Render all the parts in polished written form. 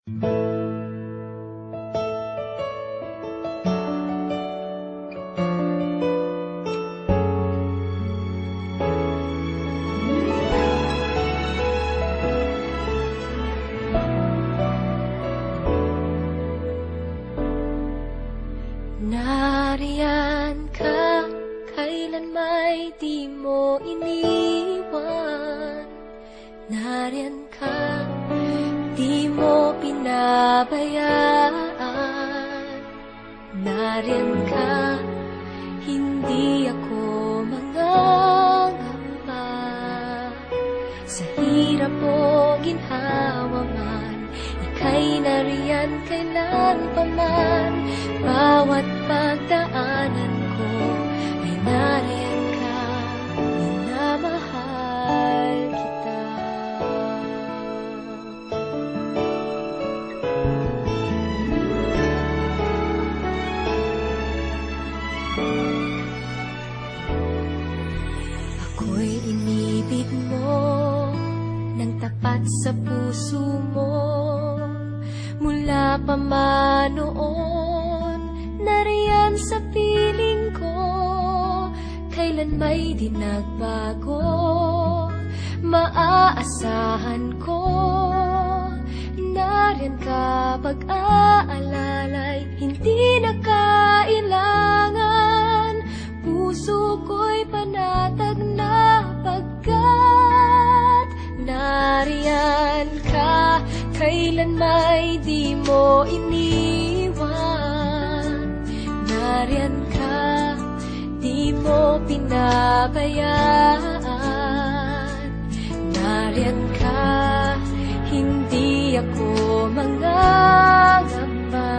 Nariyan ka, kailan may di mo iniwan. Nariyan ka, di mo pinabayaan. Nariyan ka, hindi ako mangangamba. Sa hirap o ginhawa man, ika'y nariyan kailan pa man. Bawat pagdaanan ko ay nariyan ka, minamahal kita. Ako'y inibig mo nang tapat sa puso mo. Mula pa man noon, nariyan sa piling ko. Kailan may di nagbago, maaasahan ko. Nariyan ka pag-aalalay, hindi na kailangan. Puso ko'y panatag na pagkat nariyan ka, kailan may di mo iniwan. Nariyan ka, di mo pinabayaan. Nariyan ka, hindi ako mangangamba.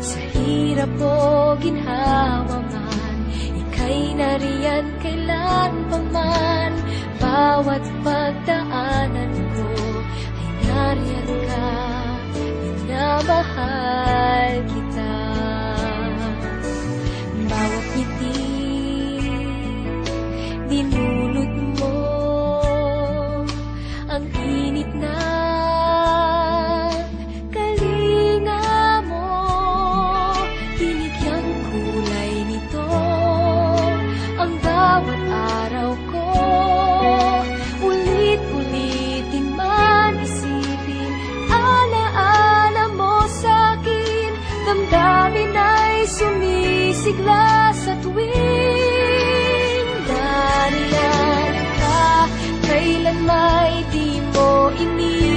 Sa hirap o ginhawa man, ika'y nariyan kailan pa man. Bawat pagdaanan ko ay nariyan ka, minamahal kita. Bawat ngiti, dinulot mo ang init na kalinga mo. Binigyang kulay nito ang bawat araw ko. Ulit-ulitin man isipin, alaala mo sa'kin. Damdamin ay sumisigla sa tuwing nariyan ka, kailan may di mo ini